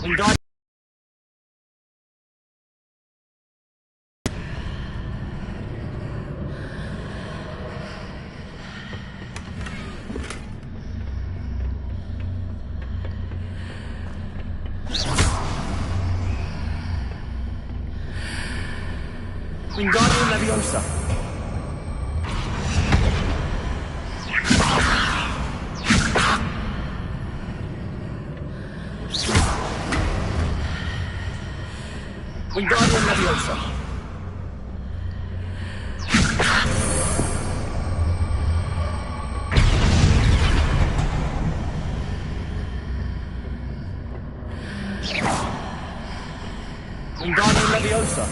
Wingardium. Wingardium Leviosa. Wingardium Leviosa. Wingardium Leviosa.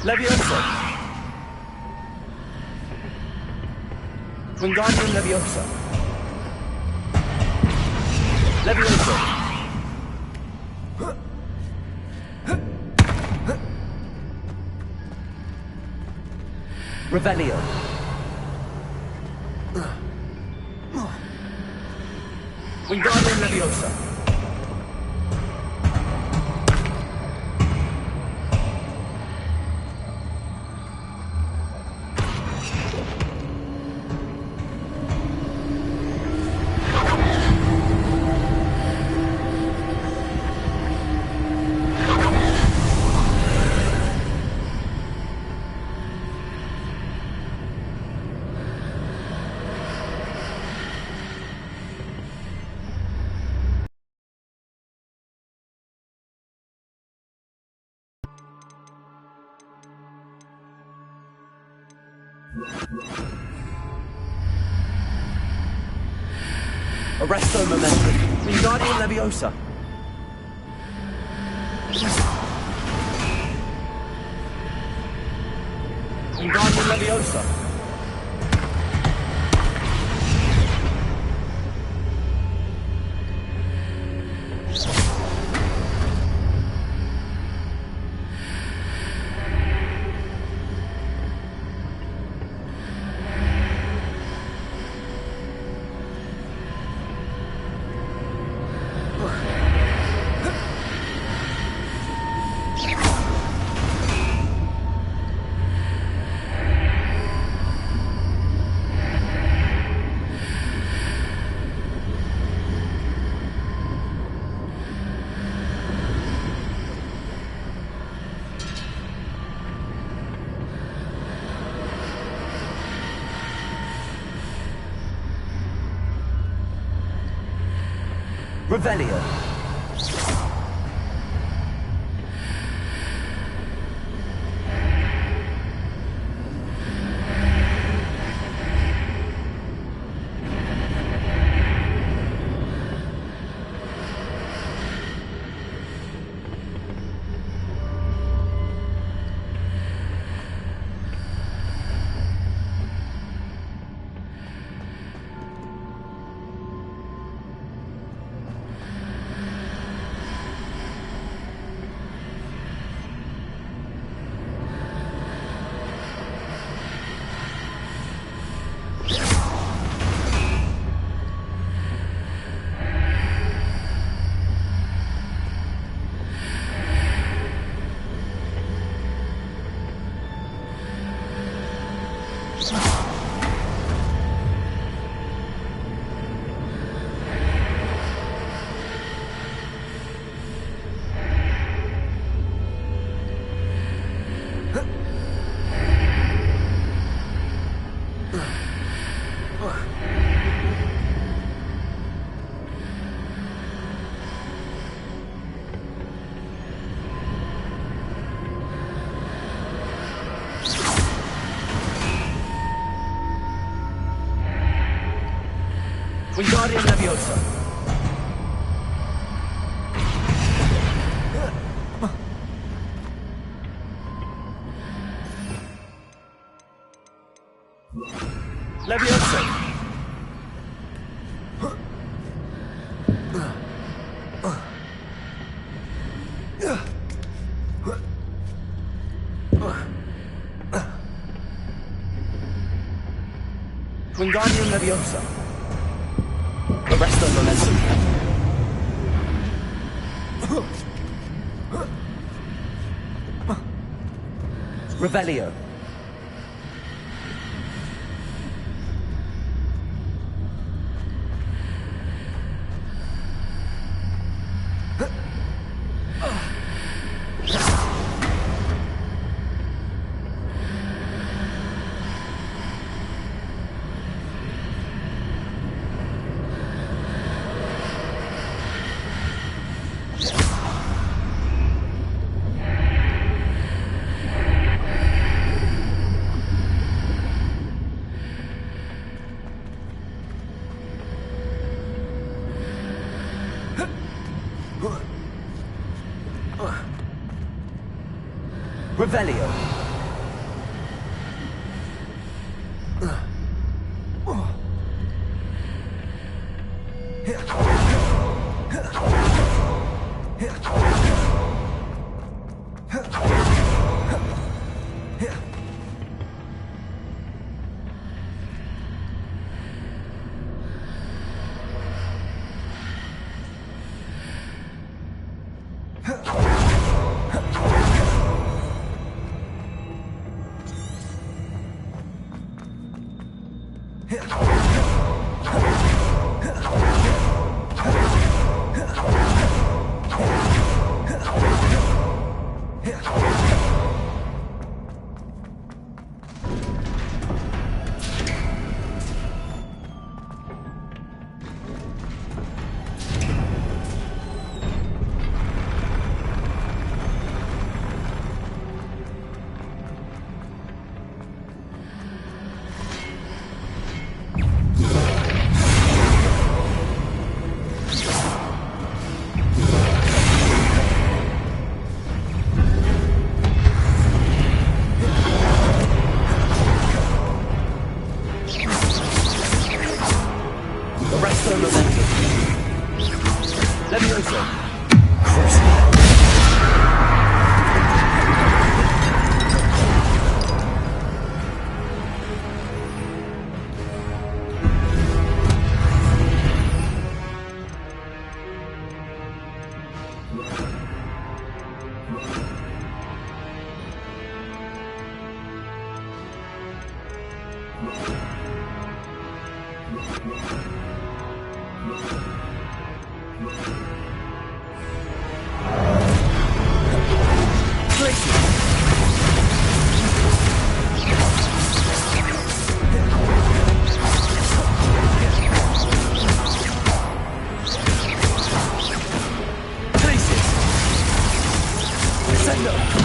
Leviosa. Wingardium Leviosa. Leviosa. Revelio. Wingardium Leviosa. Arresto Momentum. Wingardium Leviosa. Wingardium Leviosa. Revelio. Wingardium Leviosa. Leviosa. Wingardium Leviosa. Arresto Momentum. Revelio. Revelio. Arresto Momentum. Leviosa. Send up.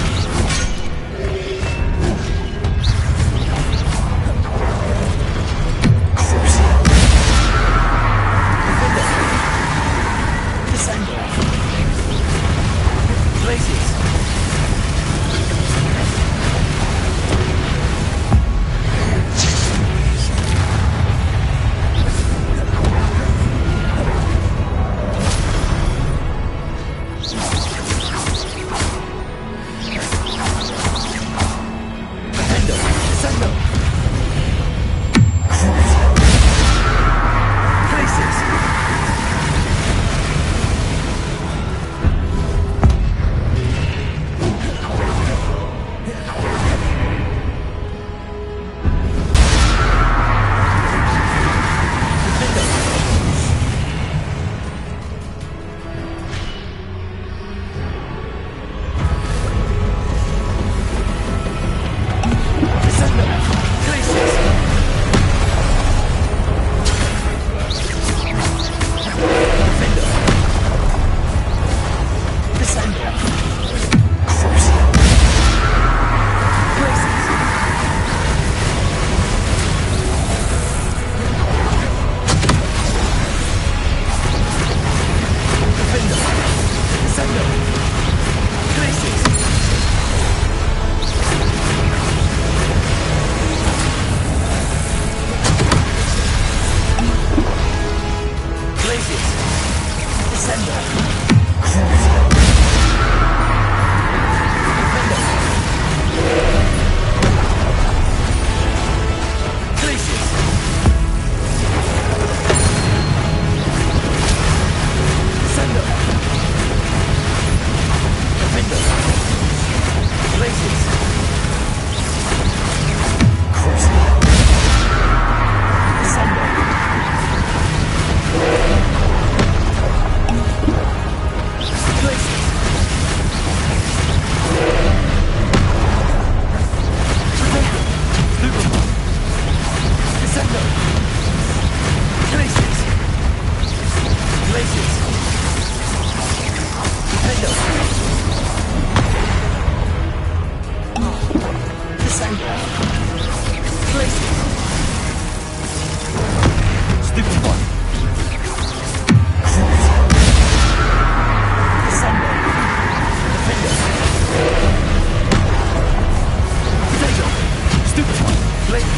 Stupefy! Blade!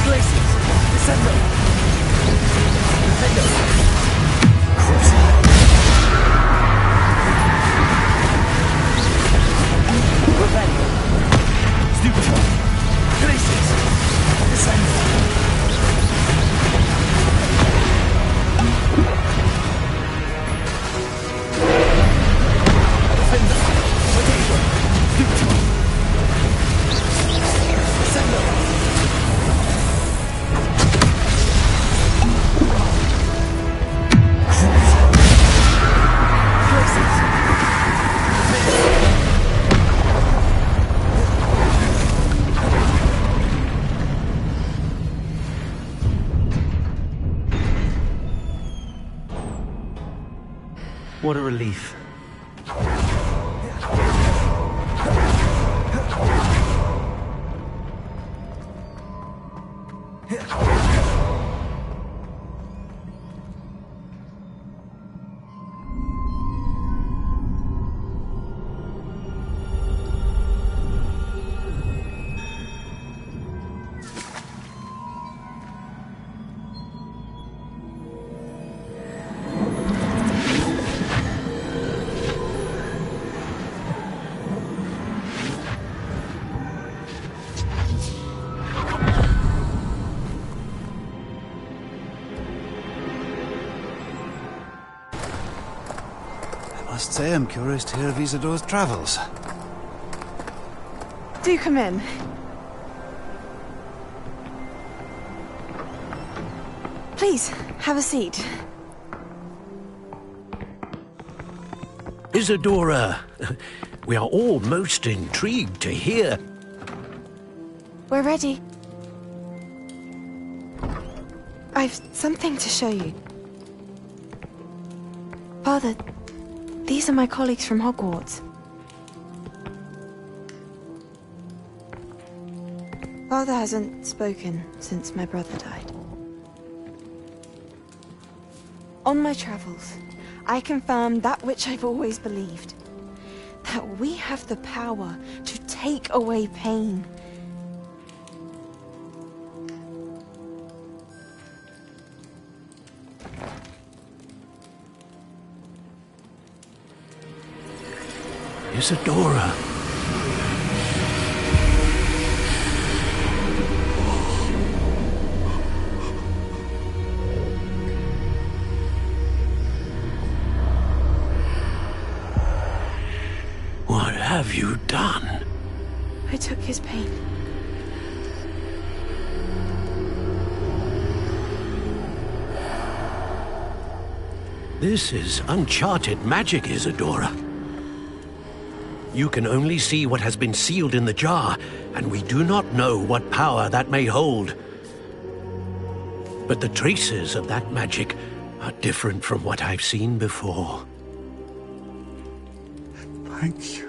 Glacius! Descendo! Defendo! Crucible! Revelio! Stupefy! Glacius! Descendo! Defender! Potato! Stupefy! Descendo! What a relief. I must say I'm curious to hear of Isidore's travels. Do come in. Please, have a seat. Isidora, we are all most intrigued to hear. We're ready. I've something to show you. Father, these are my colleagues from Hogwarts. Father hasn't spoken since my brother died. On my travels, I confirmed that which I've always believed. That we have the power to take away pain. Isidora. What have you done? I took his pain. This is uncharted magic, Isidora. You can only see what has been sealed in the jar, and we do not know what power that may hold. But the traces of that magic are different from what I've seen before. Thank you.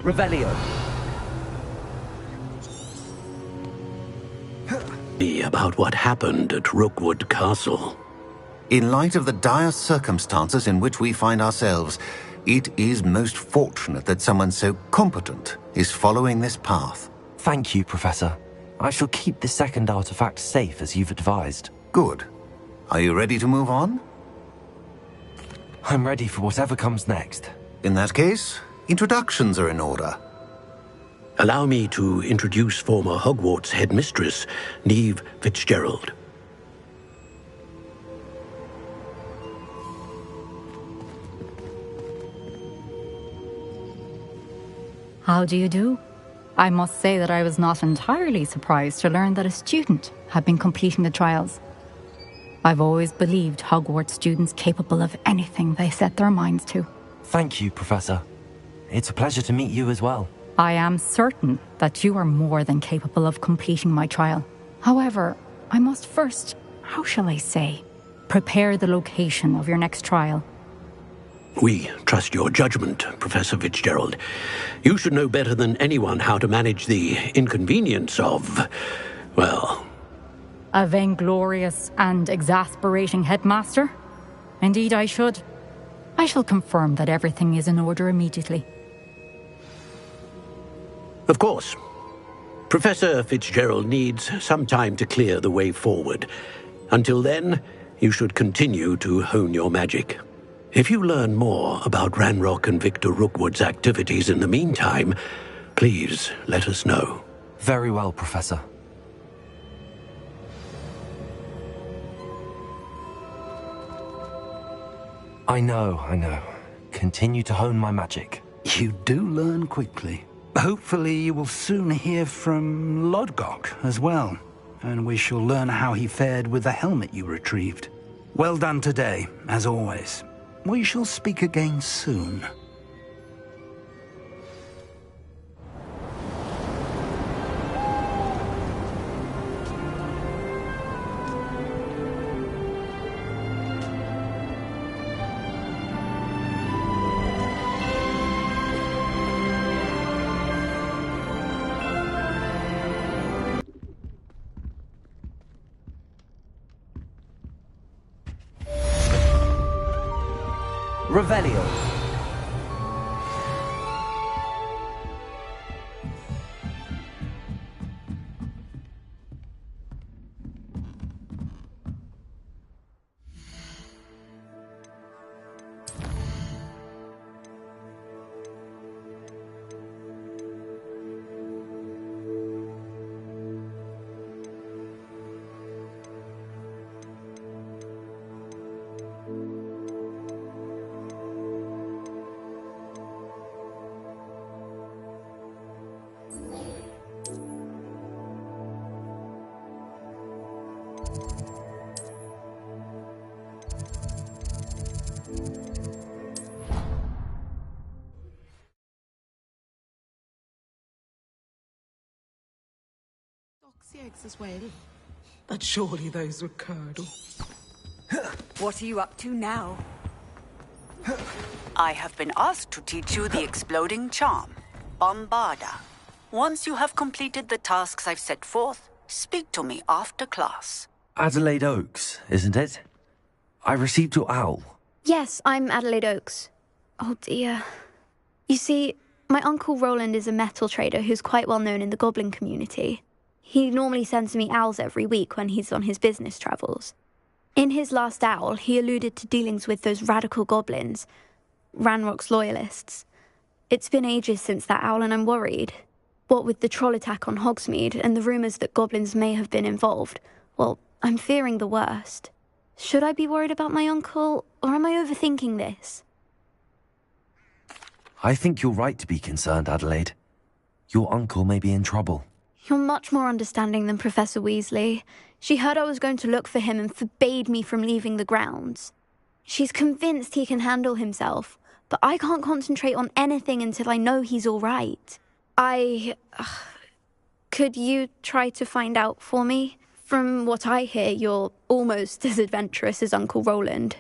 Revelio. About what happened at Rookwood Castle. In light of the dire circumstances in which we find ourselves, it is most fortunate that someone so competent is following this path. Thank you, Professor. I shall keep the second artifact safe as you've advised. Good. Are you ready to move on? I'm ready for whatever comes next. In that case, introductions are in order. Allow me to introduce former Hogwarts headmistress, Neve Fitzgerald. How do you do? I must say that I was not entirely surprised to learn that a student had been completing the trials. I've always believed Hogwarts students capable of anything they set their minds to. Thank you, Professor. It's a pleasure to meet you as well. I am certain that you are more than capable of completing my trial. However, I must first, how shall I say, prepare the location of your next trial. We trust your judgment, Professor Fitzgerald. You should know better than anyone how to manage the inconvenience of, well... A vainglorious and exasperating headmaster? Indeed I should. I shall confirm that everything is in order immediately. Of course. Professor Fitzgerald needs some time to clear the way forward. Until then, you should continue to hone your magic. If you learn more about Ranrock and Victor Rookwood's activities in the meantime, please let us know. Very well, Professor. I know. Continue to hone my magic. You do learn quickly. Hopefully you will soon hear from Lodgok as well, and we shall learn how he fared with the helmet you retrieved. Well done today, as always. We shall speak again soon. Revelio. Eggs as well. But surely those would curdle. What are you up to now? I have been asked to teach you the exploding charm, Bombarda. Once you have completed the tasks I've set forth, speak to me after class. Adelaide Oaks, isn't it? I received your owl. Yes, I'm Adelaide Oaks. Oh dear. You see, my Uncle Roland is a metal trader who's quite well known in the goblin community. He normally sends me owls every week when he's on his business travels. In his last owl, he alluded to dealings with those radical goblins, Ranrock's loyalists. It's been ages since that owl and I'm worried. What with the troll attack on Hogsmeade and the rumours that goblins may have been involved, well, I'm fearing the worst. Should I be worried about my uncle, or am I overthinking this? I think you're right to be concerned, Adelaide. Your uncle may be in trouble. You're much more understanding than Professor Weasley. She heard I was going to look for him and forbade me from leaving the grounds. She's convinced he can handle himself, but I can't concentrate on anything until I know he's all right. Could you try to find out for me? From what I hear, you're almost as adventurous as Uncle Roland.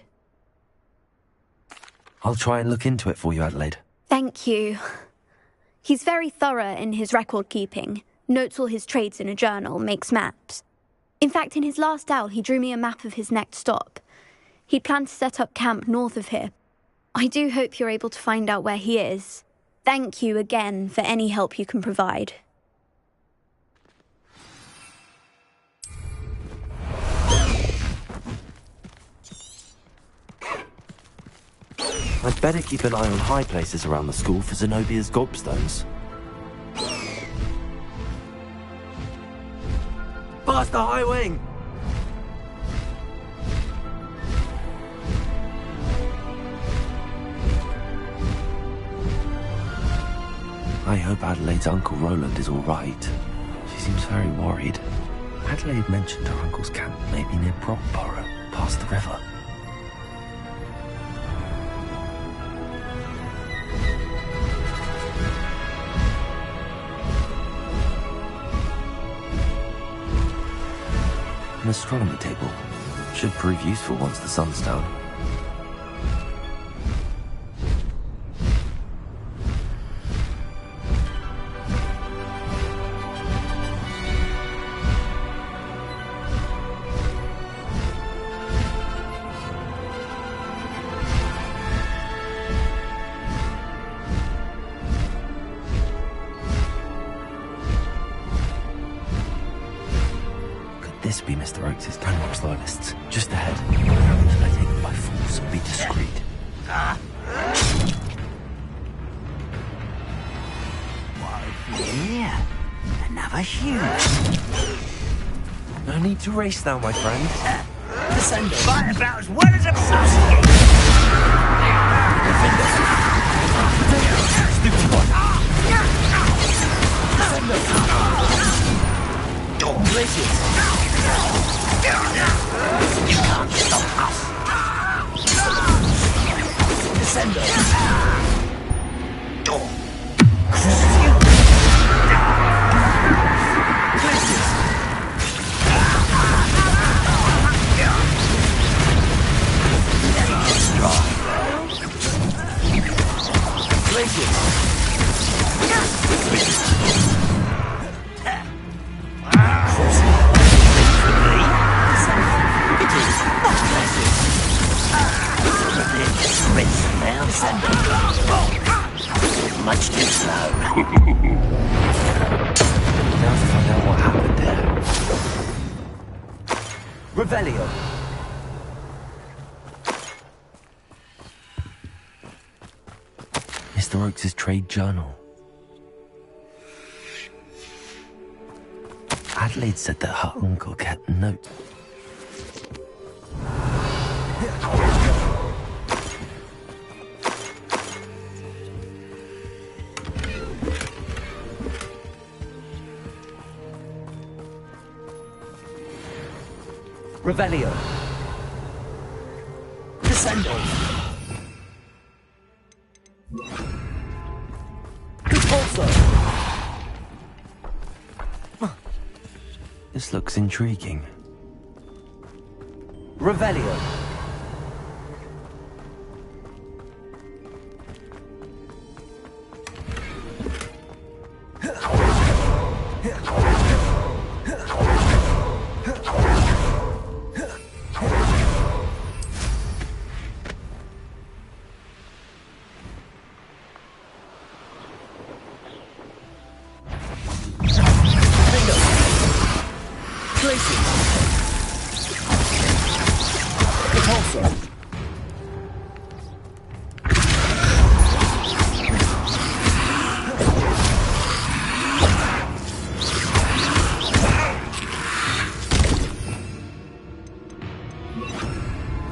I'll try and look into it for you, Adelaide. Thank you. He's very thorough in his record keeping. Notes all his trades in a journal, makes maps. In fact, in his last owl, he drew me a map of his next stop. He'd planned to set up camp north of here. I do hope you're able to find out where he is. Thank you again for any help you can provide. I'd better keep an eye on high places around the school for Zenobia's gobstones. Past the high wing! I hope Adelaide's Uncle Roland is all right. She seems very worried. Adelaide mentioned her uncle's camp may be near Brockborough, past the river. An astronomy table. Should prove useful once the sun's down. This be Mr. Oakes' Granrock's loyalists. Just ahead. Should I take them by force or be discreet? Yeah, another huge. No need to race now, my friend. Descendo. Fight about as well as a sausage. Stupid one. Delicious. You can't stop us. Descendo. Much too slow. Now to find out what happened there. Revelio. Mr. Oakes' trade journal. Adelaide said that her uncle kept notes. Revelio. Descendo. Repulso. This looks intriguing. Revelio.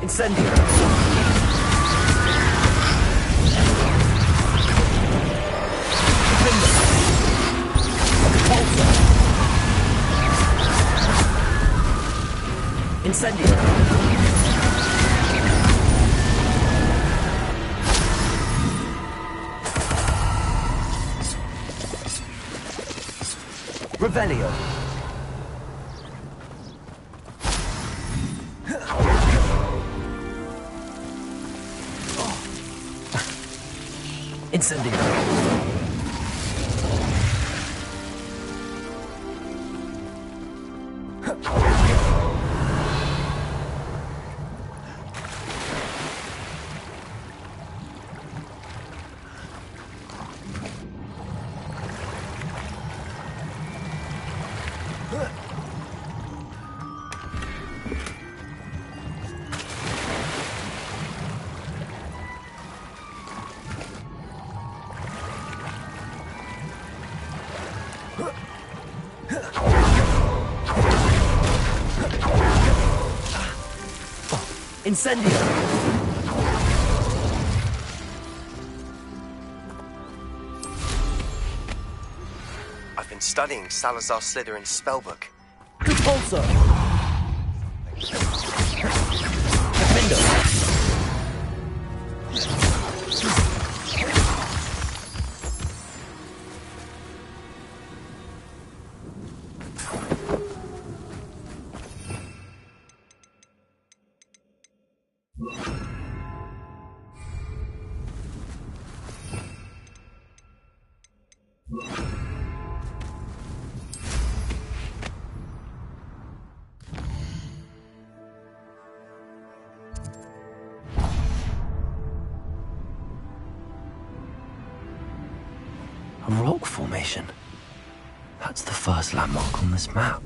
Incendio. Incendio. Revelio. Incendio. Incendio. I've been studying Salazar Slytherin's spellbook. Repulso. Defendo. rock formation. That's the first landmark on this map.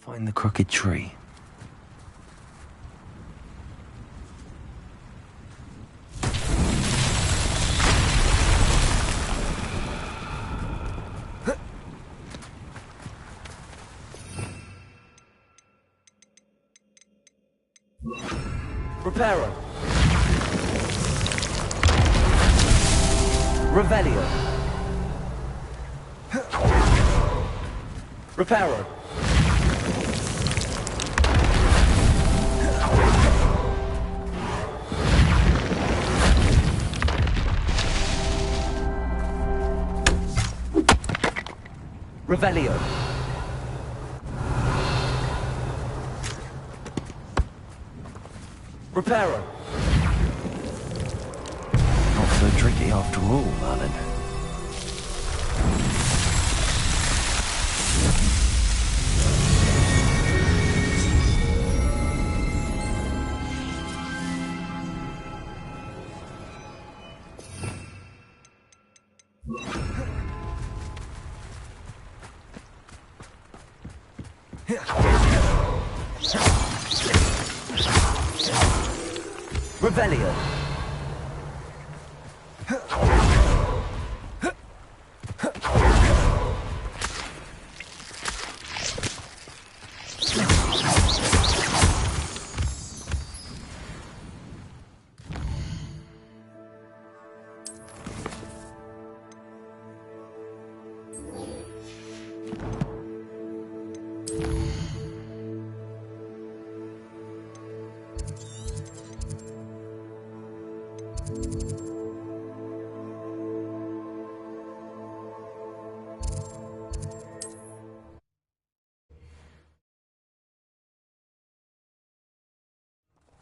Find the crooked tree. Reparo. Revelio. Reparo. Revelio. Reparo. Not so tricky after all, Merlin. Revelio.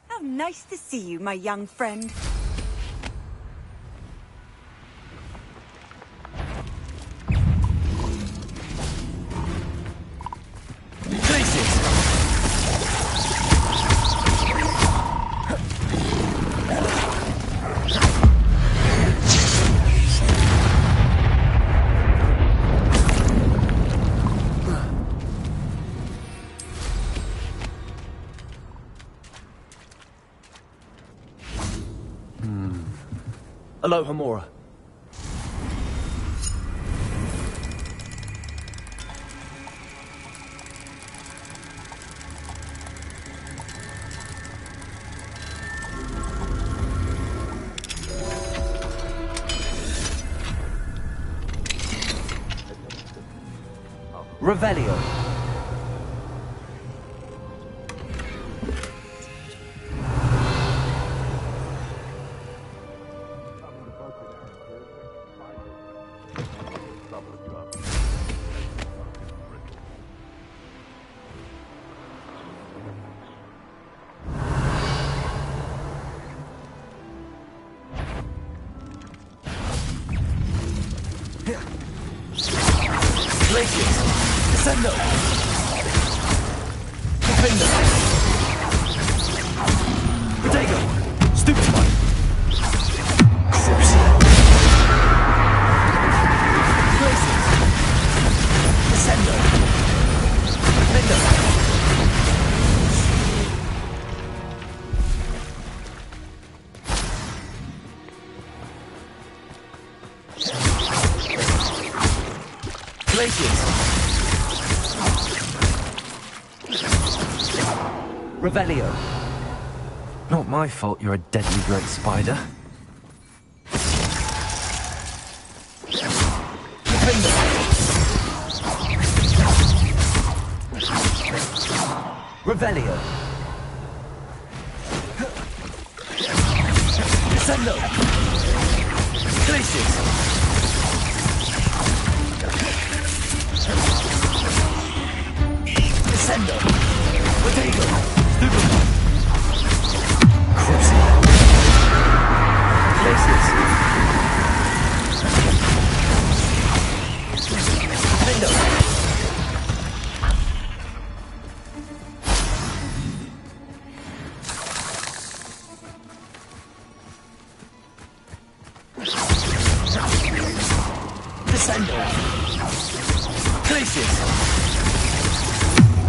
How nice to see you, my young friend. Alohomora. Revelio. Descendo! Defender! Protego! Stupefy! Sepsi! Places! Descendo! Defender! Places! Revelio. Not my fault you're a deadly great spider. Defender. Revelio. Descendo. Glacius. Descendo. Protego. Stupefy. Cripsy. Glacius. Defender. Descendo. Glacius.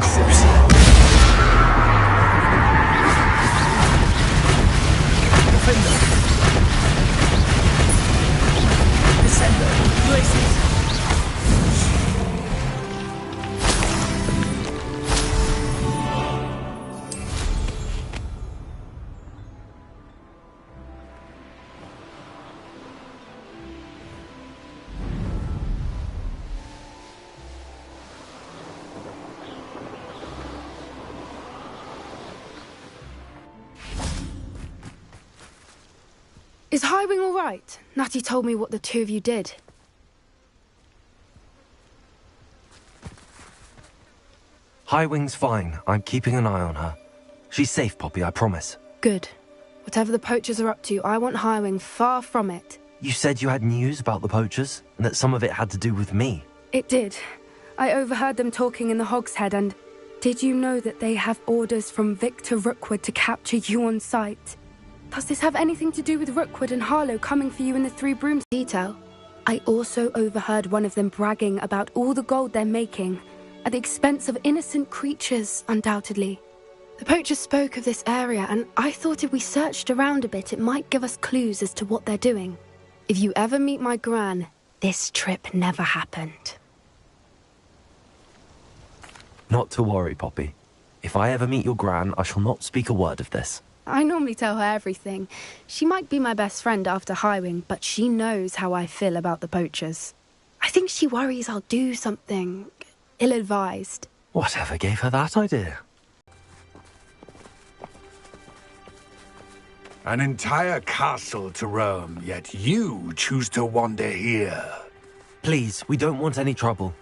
Cripsy. Defender. Descender. Glacius. Is Highwing all right? Natty told me what the two of you did. Highwing's fine. I'm keeping an eye on her. She's safe, Poppy, I promise. Good. Whatever the poachers are up to, I want Highwing far from it. You said you had news about the poachers, and that some of it had to do with me. It did. I overheard them talking in the Hogshead, and did you know that they have orders from Victor Rookwood to capture you on sight? Does this have anything to do with Rookwood and Harlow coming for you in the Three Brooms? Detail. I also overheard one of them bragging about all the gold they're making, at the expense of innocent creatures, undoubtedly. The poacher spoke of this area, and I thought if we searched around a bit, it might give us clues as to what they're doing. If you ever meet my gran, this trip never happened. Not to worry, Poppy. If I ever meet your gran, I shall not speak a word of this. I normally tell her everything. She might be my best friend after Highwing, but she knows how I feel about the poachers. I think she worries I'll do something ill-advised. Whatever gave her that idea? An entire castle to roam, yet you choose to wander here. Please, we don't want any trouble.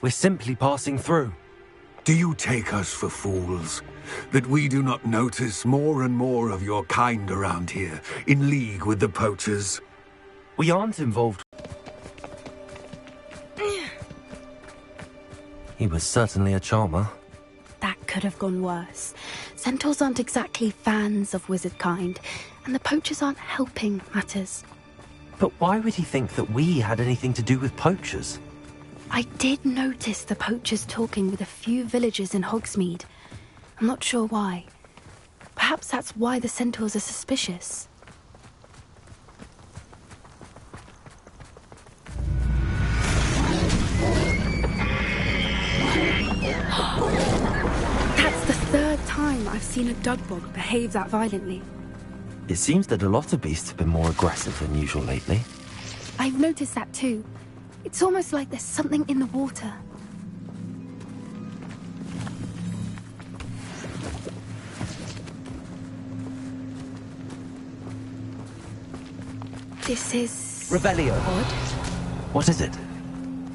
We're simply passing through. Do you take us for fools? That we do not notice more and more of your kind around here, in league with the poachers? We aren't involved. He was certainly a charmer. That could have gone worse. Centaurs aren't exactly fans of wizard kind, and the poachers aren't helping matters. But why would he think that we had anything to do with poachers? I did notice the poachers talking with a few villagers in Hogsmeade. I'm not sure why. Perhaps that's why the centaurs are suspicious. That's the third time I've seen a Dugbog behave that violently. It seems that a lot of beasts have been more aggressive than usual lately. I've noticed that too. It's almost like there's something in the water. This is... Revelio. Odd. What is it?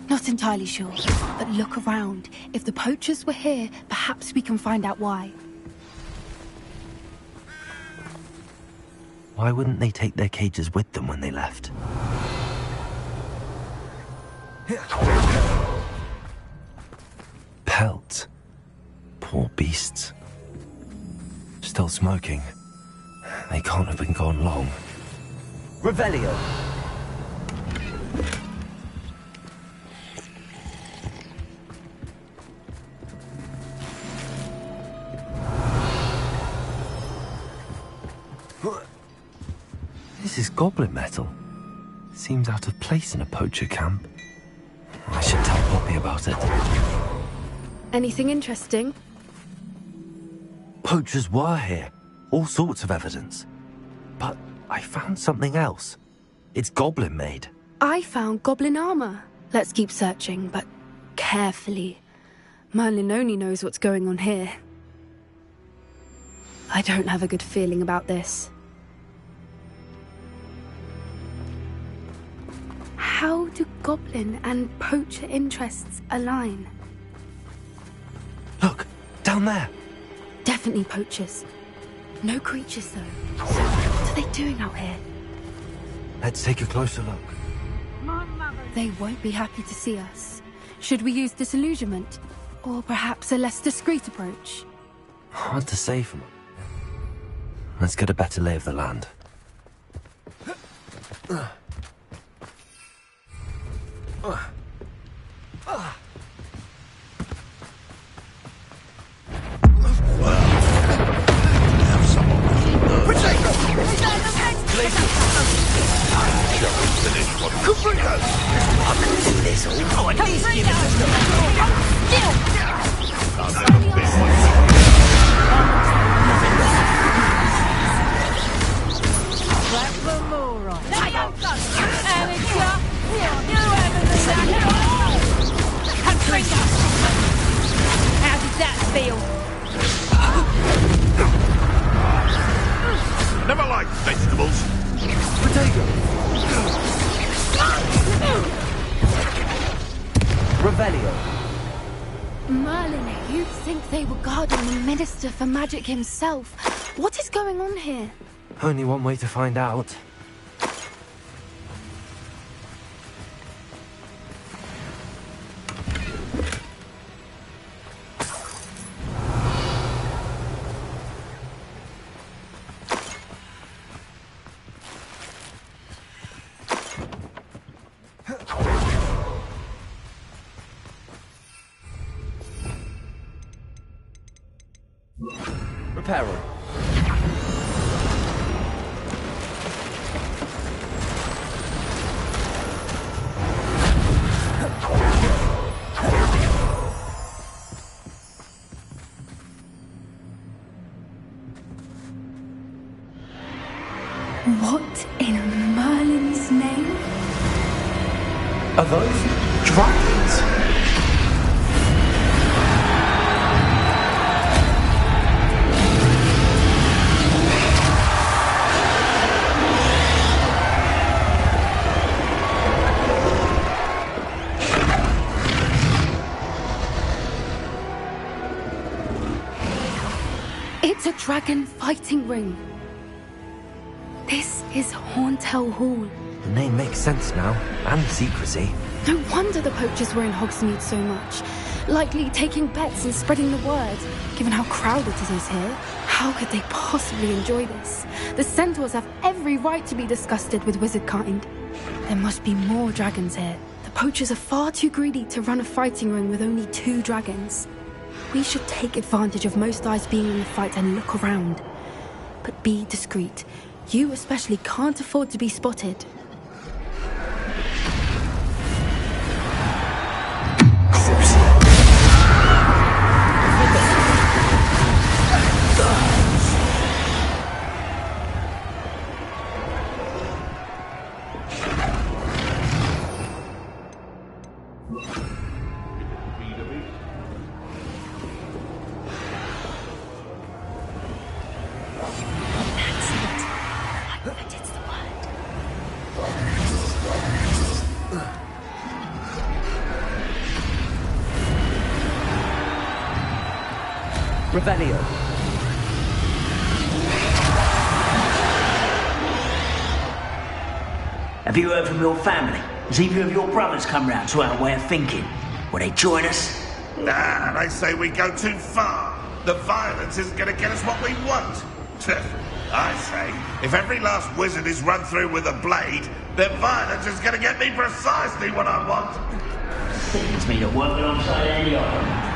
Not entirely sure, but look around. If the poachers were here, perhaps we can find out why. Why wouldn't they take their cages with them when they left? Pelt. Poor beasts. Still smoking. They can't have been gone long. Revelio! This is goblin metal. Seems out of place in a poacher camp. I should tell Poppy about it. Anything interesting? Poachers were here. All sorts of evidence. But I found something else. It's goblin made. I found goblin armor. Let's keep searching, but carefully. Merlin only knows what's going on here. I don't have a good feeling about this. How do goblin and poacher interests align? Look, down there. Definitely poachers. No creatures, though. So, what are they doing out here? Let's take a closer look. They won't be happy to see us. Should we use disillusionment? Or perhaps a less discreet approach? Hard to say from... Let's get a better lay of the land. How did that feel? Never liked vegetables. Potato. Revelio. Merlin, you'd think they were guarding the Minister for Magic himself. What is going on here? Only one way to find out. peril. What in Merlin's name? Are those dragons? It's a dragon fighting ring. This is Horntail Hall. The name makes sense now, and the secrecy. No wonder the poachers were in Hogsmeade so much. Likely taking bets and spreading the word, given how crowded it is here. How could they possibly enjoy this? The centaurs have every right to be disgusted with wizard kind. There must be more dragons here. The poachers are far too greedy to run a fighting ring with only 2 dragons. We should take advantage of most eyes being in the fight and look around. But be discreet. You especially can't afford to be spotted. Revelio. Have you heard from your family? Has either of your brothers come round to our way of thinking? Will they join us? Nah, they say we go too far. The violence isn't going to get us what we want. I say, if every last wizard is run through with a blade, then violence is going to get me precisely what I want. Seems me to work alongside any other.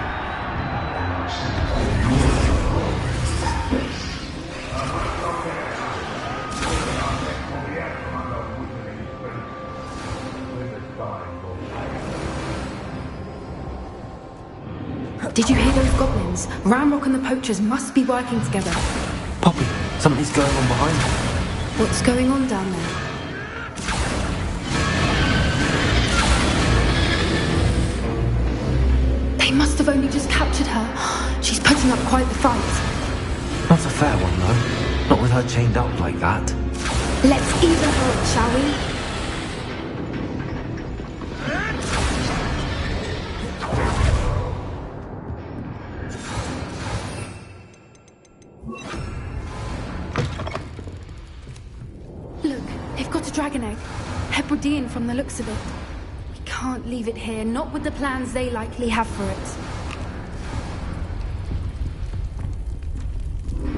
Did you hear those goblins? Ramrock and the poachers must be working together. Poppy, something's going on behind her. What's going on down there? They must have only just captured her. She's putting up quite the fight. Not a fair one, though. Not with her chained up like that. Let's even her up, shall we? Look, they've got a dragon egg. Hebridean from the looks of it. We can't leave it here, not with the plans they likely have for it.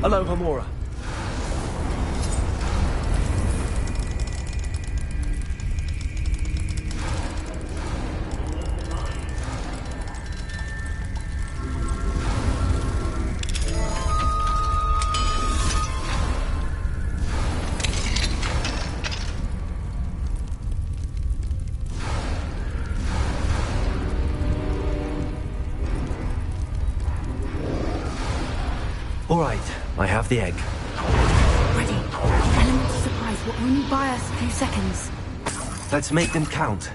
Hello, Hamura. All right, I have the egg. Ready. The element of surprise will only buy us a few seconds. Let's make them count.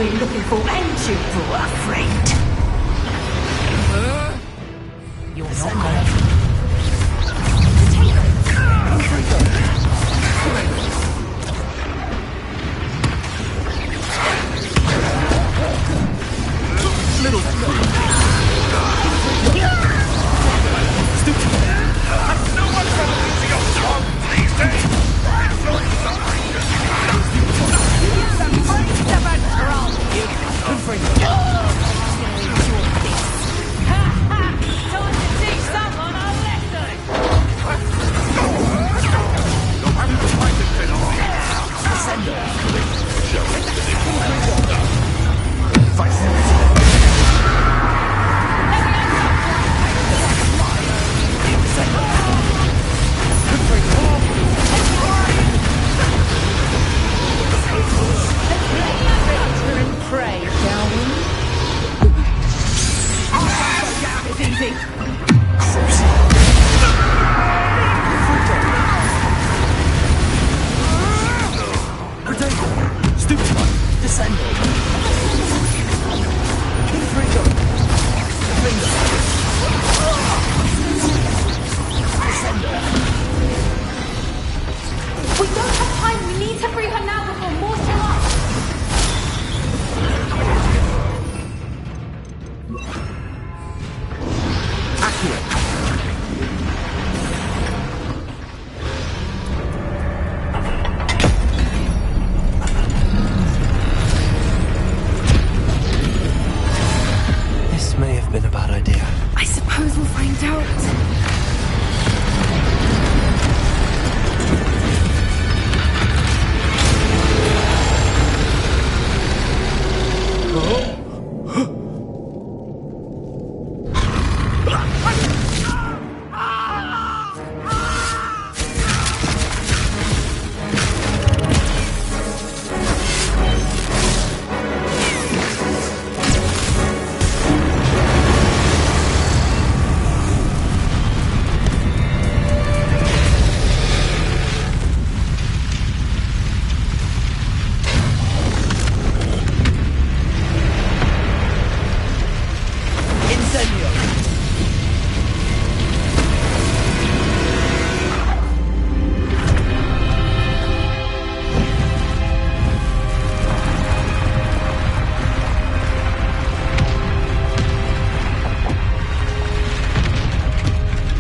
we're looking for, and you brought a friend. You're not Little No one's ever losing your tongue these days! Good for you. Time to teach someone a lesson. Pray, shall we? It's easy. Potato! Stupid one! Descendo! Confringo! Defender! Descendo! We don't have time. We need to free her now before more show up. This may have been a bad idea. I suppose we'll find out.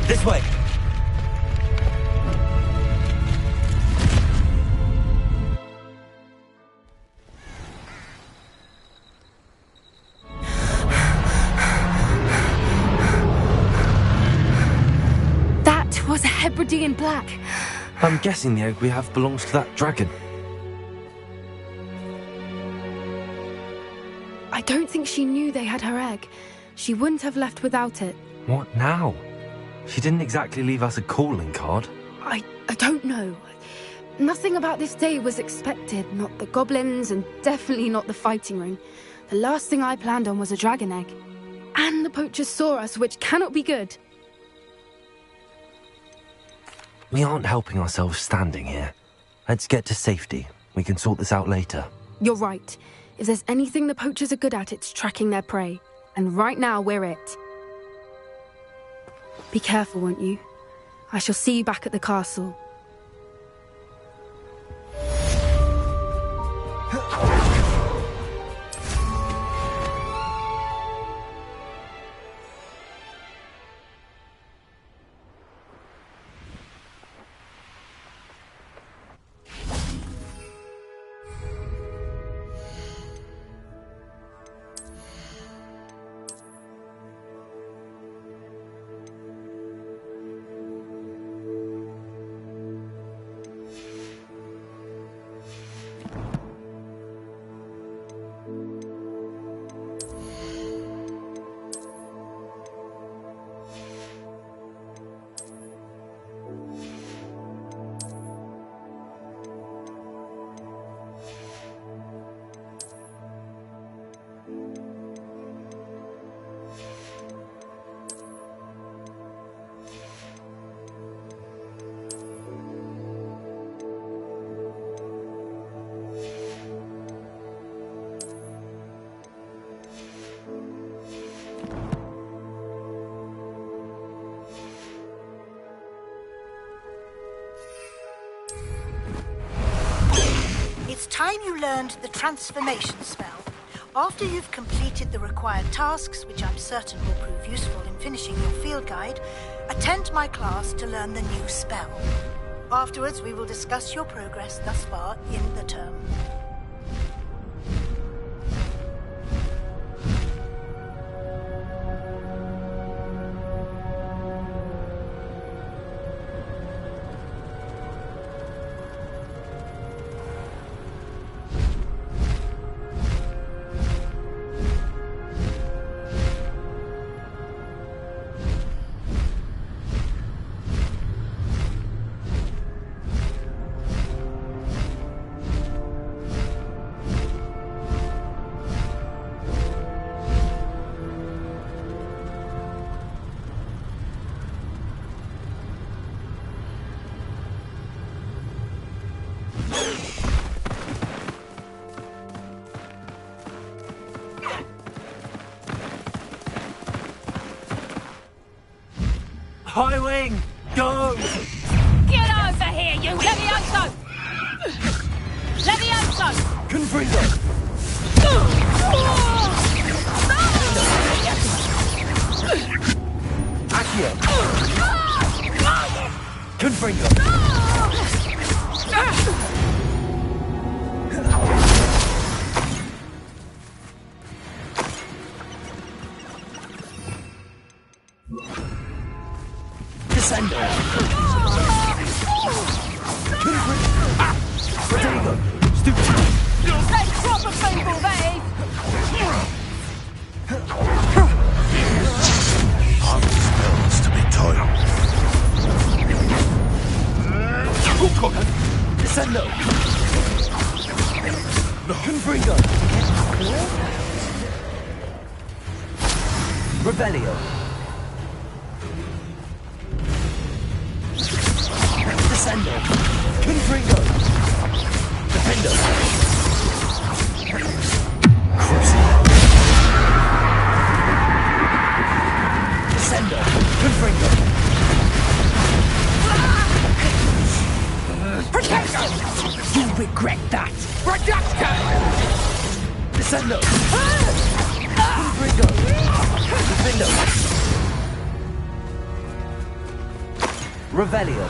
This way! That was a Hebridean black. I'm guessing the egg we have belongs to that dragon. I don't think she knew they had her egg. She wouldn't have left without it. What now? She didn't exactly leave us a calling card. I don't know. Nothing about this day was expected. Not the goblins, and definitely not the fighting ring. The last thing I planned on was a dragon egg. And the poachers saw us, which cannot be good. We aren't helping ourselves standing here. Let's get to safety. We can sort this out later. You're right. If there's anything the poachers are good at, it's tracking their prey. And right now, we're it. Be careful, won't you? I shall see you back at the castle. time you learned the transformation spell. After you've completed the required tasks, which I'm certain will prove useful in finishing your field guide, attend my class to learn the new spell. Afterwards, we will discuss your progress thus far in the term. High wing! Go! Get over here, you Levioso! Levioso! Confringo! Accio! Confringo! Descendo! Rodrigo! Stupid! Say proper people, Dave! Spells to be toiled. Descendo! Confringo! Rebellio! Descendo! Confringo! Defendo! Crucible! Descendo! Confringo! Protecto! You regret that! Reducto! Descendo! Confringo! Defendo! Revelio!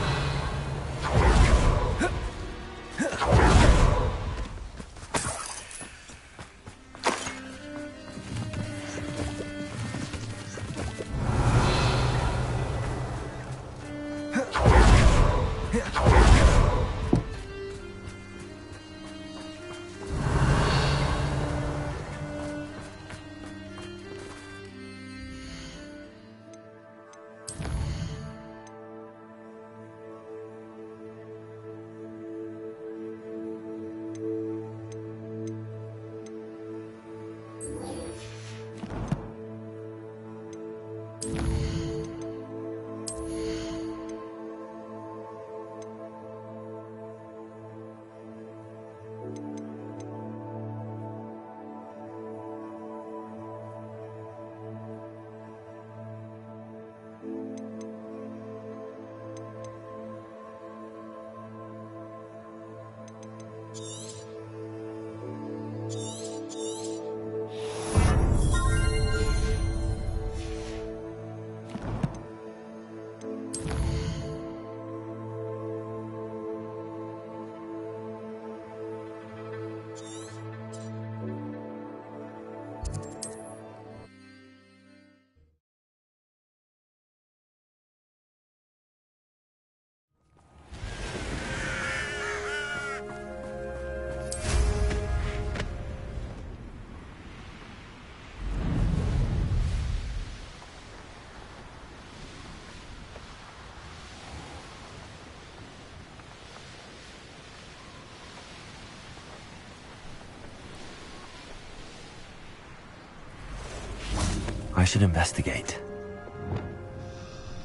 I should investigate.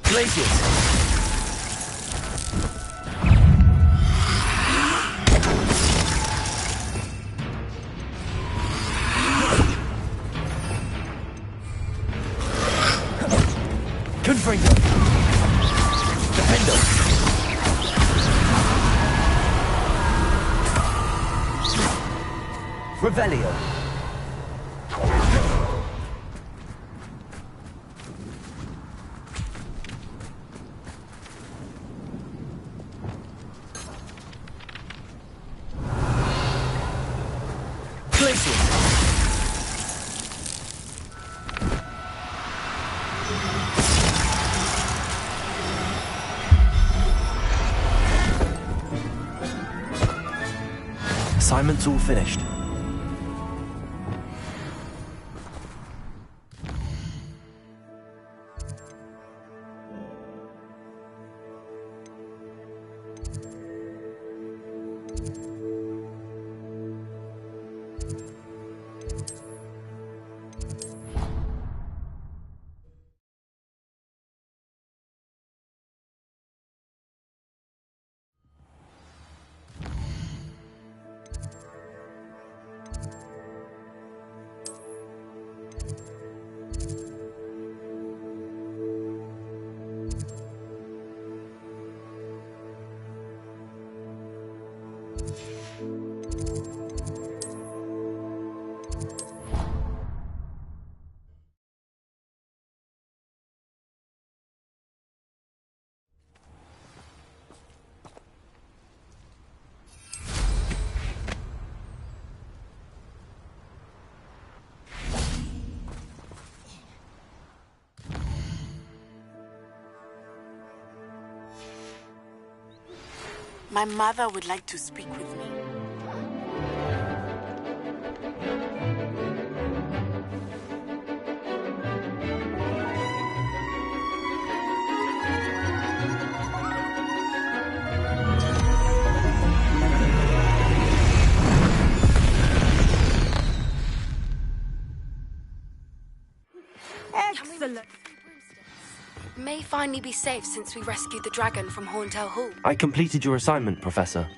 Glacius! Confringo! Defendo! Revelio. Assignment's all finished. My mother would like to speak with me. Excellent. May finally be safe since we rescued the dragon from Horntail Hall. I completed your assignment, Professor.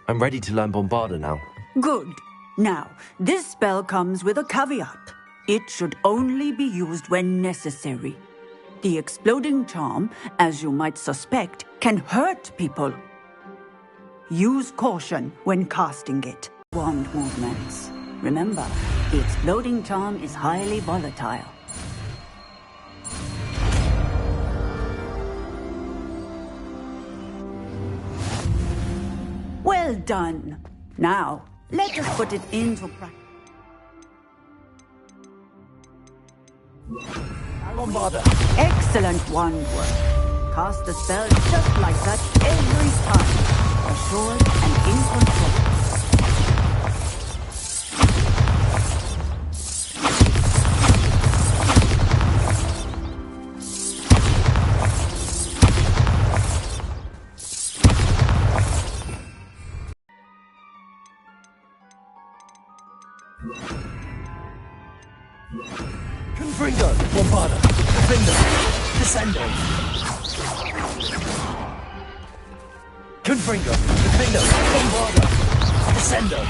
I'm ready to learn Bombarda now. Good. Now, this spell comes with a caveat. It should only be used when necessary. The exploding charm, as you might suspect, can hurt people. Use caution when casting it. Wand movements. Remember, the exploding charm is highly volatile. Well done. Now, let us put it into practice. Bombarda. Excellent wand work. Cast the spell just like that every time. Assured and in control. Confringo, Bombarda, Defender, Descendo. Confringo, Defender, Bombarda, Descendo.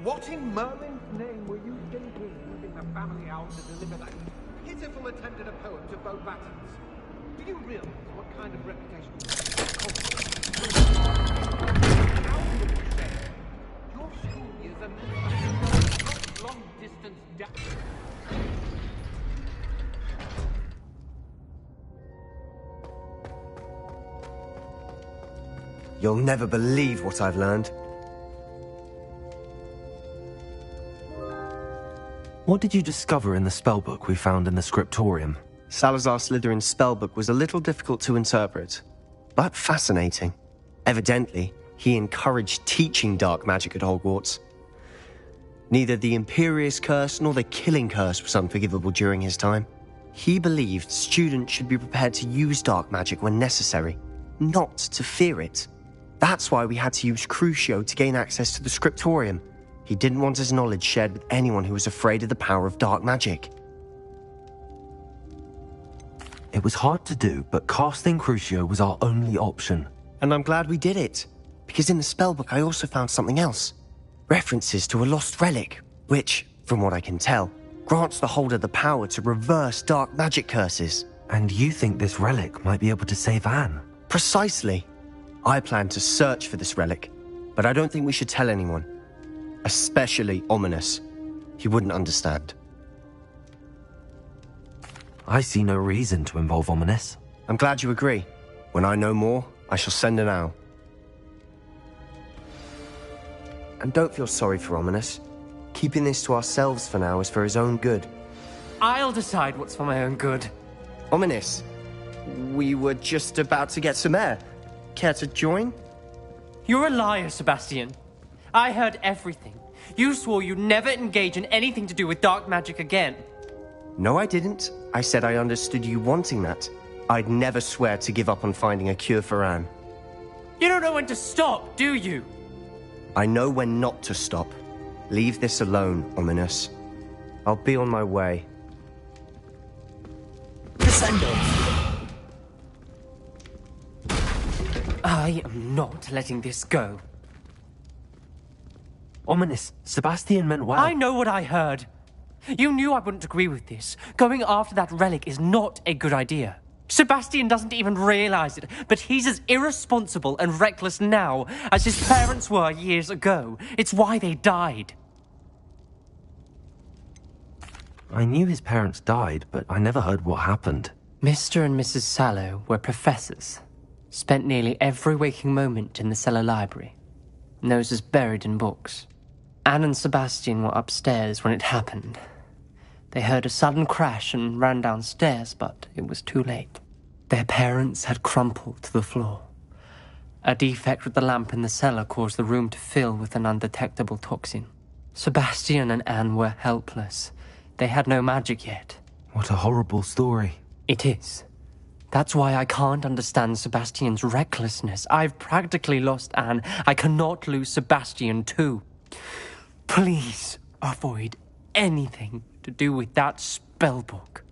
What in Merlin's name were you thinking, moving the family out to deliver that pitiful attempt at a poem to Beau Battens? Do you realize what kind of reputation how would you say your school years are You'll never believe what I've learned. What did you discover in the spellbook we found in the scriptorium? Salazar Slytherin's spellbook was a little difficult to interpret, but fascinating. Evidently, he encouraged teaching dark magic at Hogwarts. Neither the Imperious Curse nor the Killing Curse was unforgivable during his time. He believed students should be prepared to use dark magic when necessary, not to fear it. That's why we had to use Crucio to gain access to the scriptorium. He didn't want his knowledge shared with anyone who was afraid of the power of dark magic. It was hard to do, but casting Crucio was our only option. And I'm glad we did it, because in the spellbook I also found something else. References to a lost relic, which, from what I can tell, grants the holder the power to reverse dark magic curses. And you think this relic might be able to save Anne? Precisely. I plan to search for this relic, but I don't think we should tell anyone. Especially Ominis. He wouldn't understand. I see no reason to involve Ominis. I'm glad you agree. When I know more, I shall send an owl. And don't feel sorry for Ominis. Keeping this to ourselves for now is for his own good. I'll decide what's for my own good. Ominis, we were just about to get some air. Care to join? You're a liar, Sebastian. I heard everything. You swore you'd never engage in anything to do with dark magic again. No, I didn't. I said I understood you wanting that. I'd never swear to give up on finding a cure for Anne. You don't know when to stop, do you? I know when not to stop. Leave this alone, Ominis. I'll be on my way. I am not letting this go. Ominis, Sebastian meant well. I know what I heard. You knew I wouldn't agree with this. Going after that relic is not a good idea. Sebastian doesn't even realize it, but he's as irresponsible and reckless now as his parents were years ago. It's why they died. I knew his parents died, but I never heard what happened. Mr. and Mrs. Sallow were professors. Spent nearly every waking moment in the cellar library. Noses buried in books. Anne and Sebastian were upstairs when it happened. They heard a sudden crash and ran downstairs, but it was too late. Their parents had crumpled to the floor. A defect with the lamp in the cellar caused the room to fill with an undetectable toxin. Sebastian and Anne were helpless. They had no magic yet. What a horrible story. It is. That's why I can't understand Sebastian's recklessness. I've practically lost Anne. I cannot lose Sebastian too. Please avoid anything to do with that spellbook.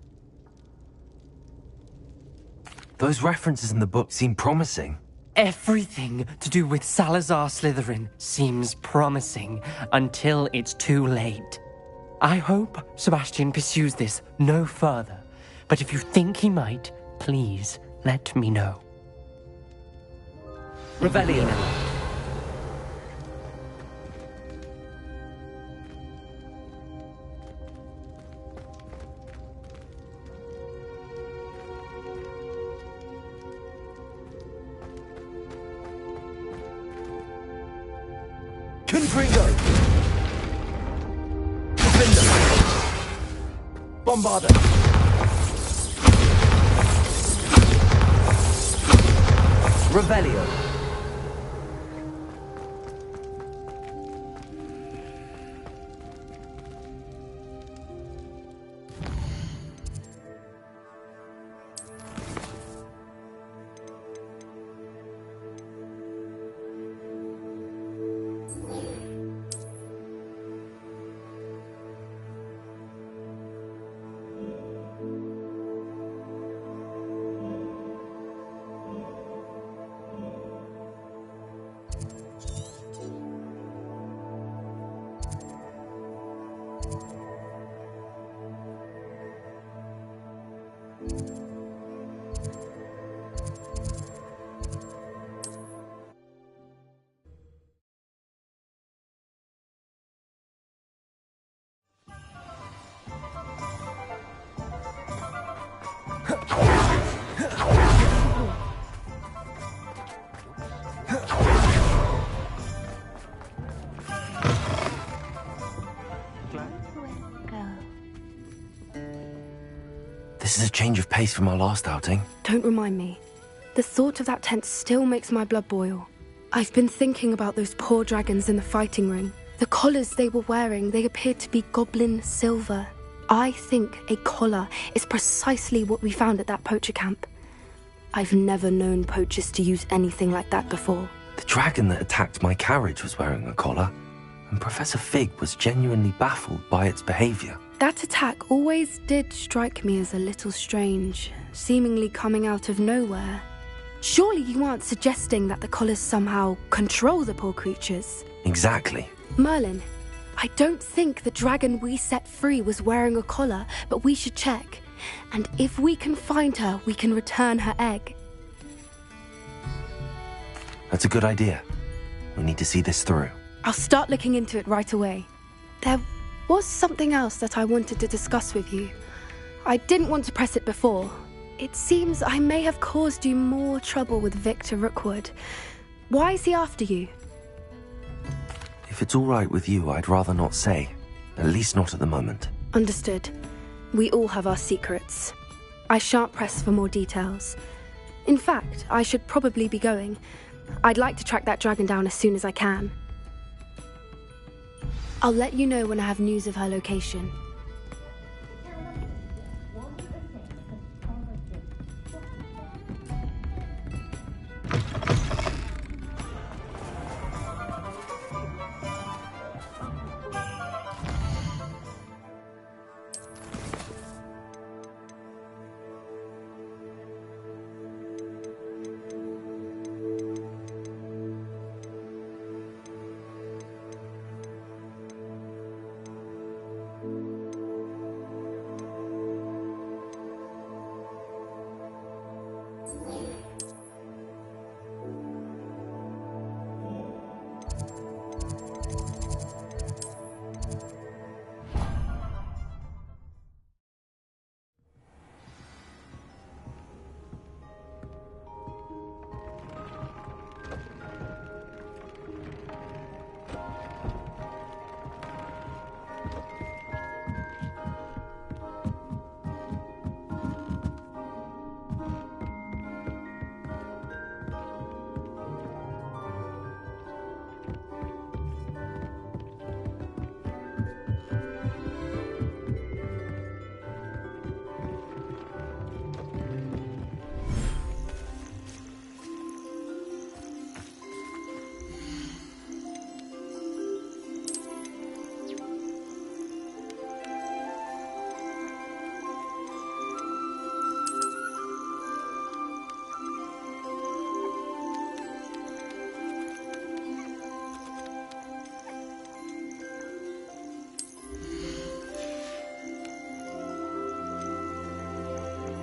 Those references in the book seem promising. Everything to do with Salazar Slytherin seems promising until it's too late. I hope Sebastian pursues this no further, but if you think he might, please let me know. Revelio. Confringo! Bombarda! Revelio! This is a change of pace from our last outing. Don't remind me. The thought of that tent still makes my blood boil. I've been thinking about those poor dragons in the fighting ring. The collars they were wearing, they appeared to be goblin silver. I think a collar is precisely what we found at that poacher camp. I've never known poachers to use anything like that before. The dragon that attacked my carriage was wearing a collar, and Professor Fig was genuinely baffled by its behavior. That attack always did strike me as a little strange, seemingly coming out of nowhere. Surely you aren't suggesting that the collars somehow control the poor creatures? Exactly. Merlin, I don't think the dragon we set free was wearing a collar, but we should check. And if we can find her, we can return her egg. That's a good idea. We need to see this through. I'll start looking into it right away. There was something else that I wanted to discuss with you. I didn't want to press it before. It seems I may have caused you more trouble with Victor Rookwood. Why is he after you? If it's all right with you, I'd rather not say. At least not at the moment. Understood. We all have our secrets. I shan't press for more details. In fact, I should probably be going. I'd like to track that dragon down as soon as I can. I'll let you know when I have news of her location.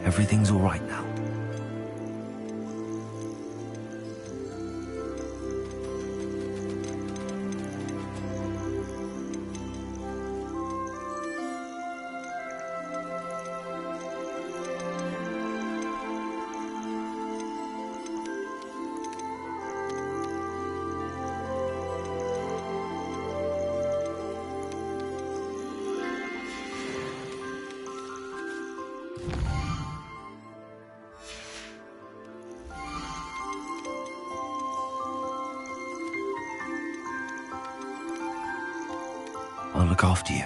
Everything's all right now. I'll look after you.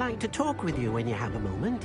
like to talk with you when you have a moment.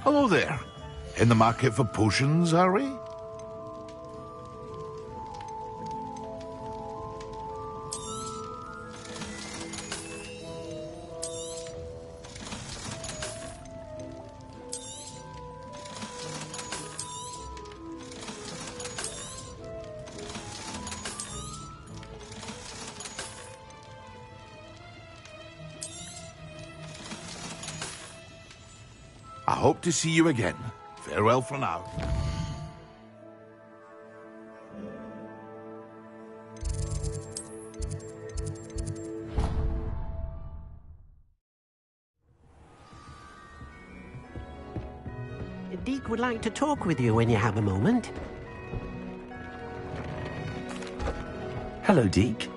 Hello there. In the market for potions, are we? I hope to see you again. Farewell for now. Deek would like to talk with you when you have a moment. Hello, Deke.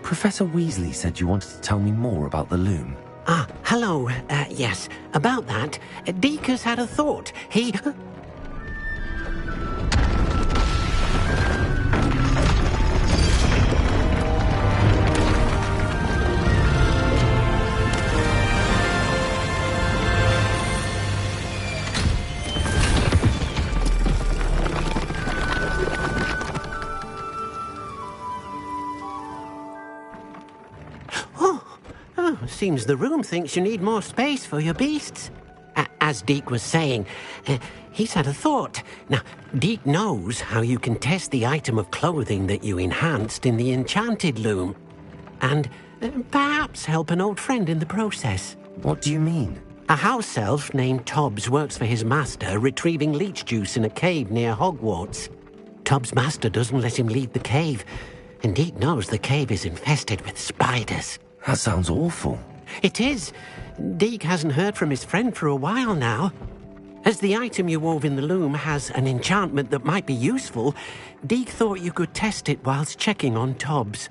Professor Weasley said you wanted to tell me more about the loom. Ah, hello. Yes, about that. Deek has had a thought. He... Seems the room thinks you need more space for your beasts. As Deek was saying, he's had a thought. Now, Deek knows how you can test the item of clothing that you enhanced in the enchanted loom. And perhaps help an old friend in the process. What do you mean? A house elf named Tobbs works for his master, retrieving leech juice in a cave near Hogwarts. Tobbs' master doesn't let him leave the cave, and Deek knows the cave is infested with spiders. That sounds awful. It is. Deek hasn't heard from his friend for a while now. As the item you wove in the loom has an enchantment that might be useful, Deek thought you could test it whilst checking on Tobbs.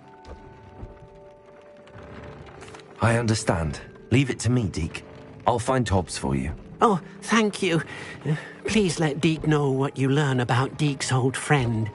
I understand. Leave it to me, Deke. I'll find Tobbs for you. Oh, thank you. Please let Deek know what you learn about Deek's old friend.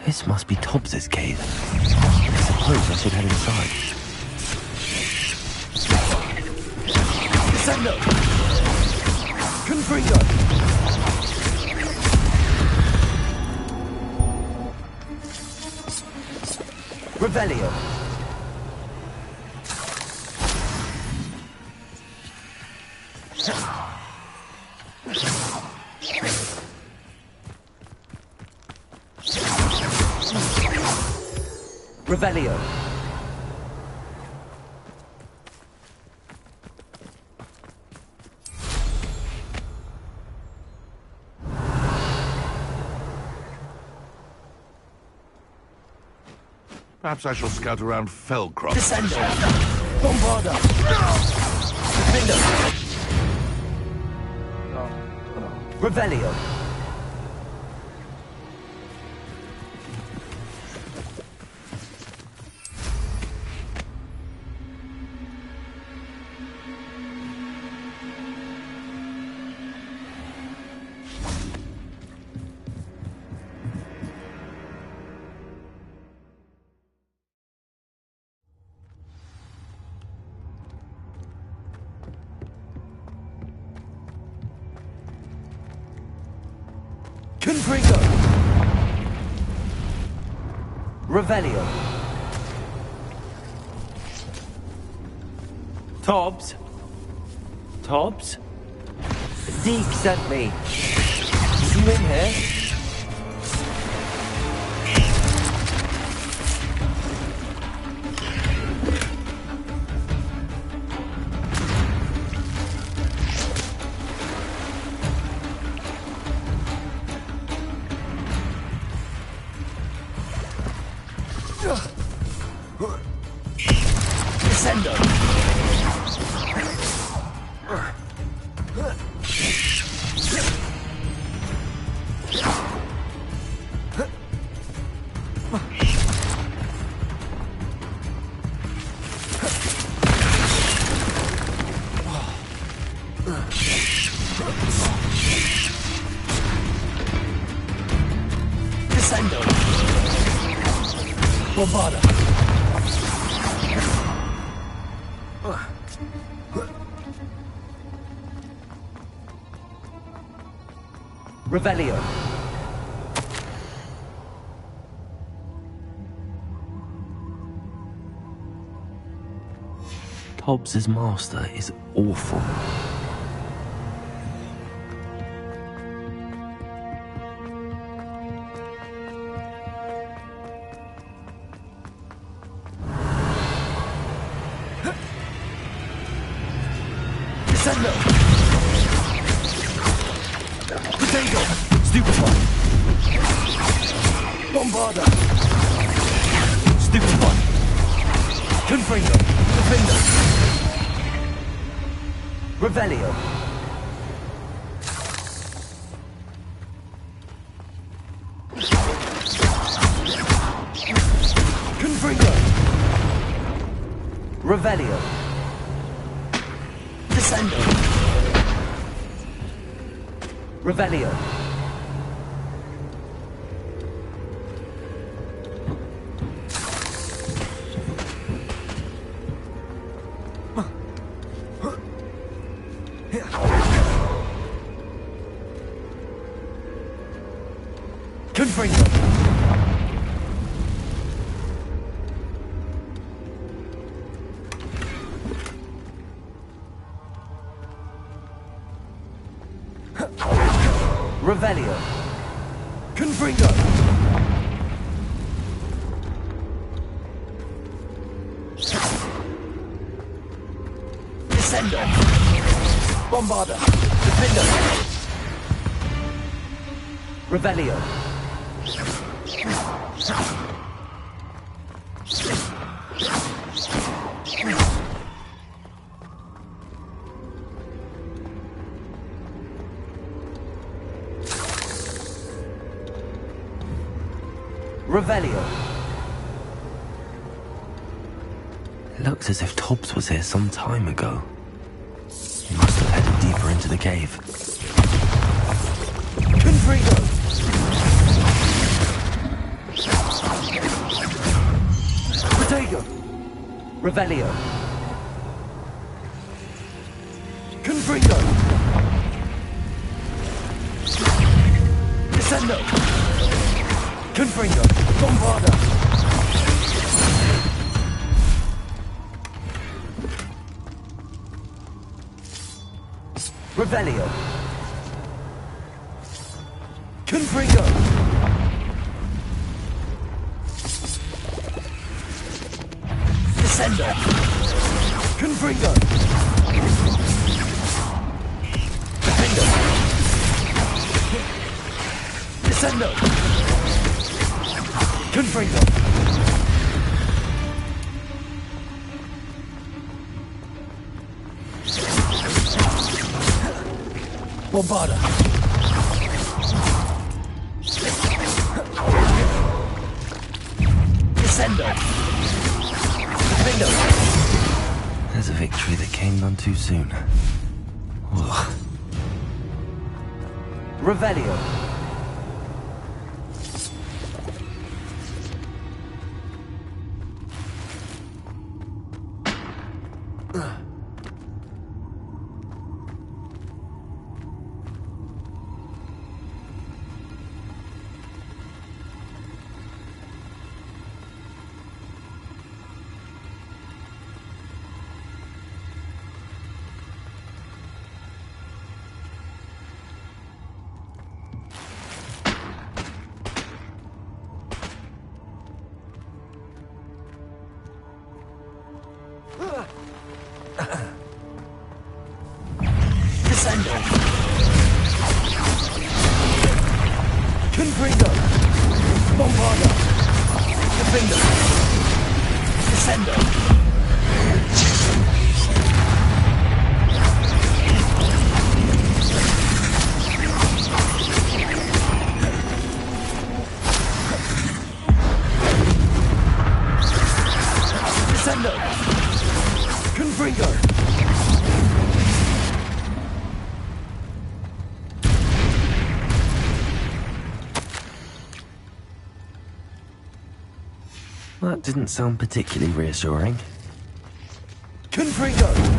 This must be Tobbs's cave. I suppose I should head inside. Descendo! Confringo! Revelio! Revelio. Perhaps I shall scout around Felcroft. Descendo. Bombarda. Defendo. Revelio. Confringo. Revelio. Tobbs? Tobbs? Deek sent me. Is he in here? Descendo! Descendo! Bombarda! Revelio. Hobbs's master is awful. Descendo! Potato! Stupefy! Bombarda! Stupefy! Confringo! Defender! Revelio! Confringo! Revelio! Descendo! Revelio! Confringo! Revelio! Confringo! Descendo! Bombarda! Defender! Revelio! Revelio. It looks as if Tobbs was here some time ago. He must have headed deeper into the cave. Confringo! Protego! Revelio! Confringo! Descendo! Confringo! Bombarda! Revelio! Confringo! Descendo! Confringo! Defender! Descendo! Confringo! Bombarda! Descendo! Defender! There's a victory that came none too soon. Ugh. Revelio! Descendo! Confringo! Bombarda! Defender! Descendo! Confringo! That didn't sound particularly reassuring. Confringo!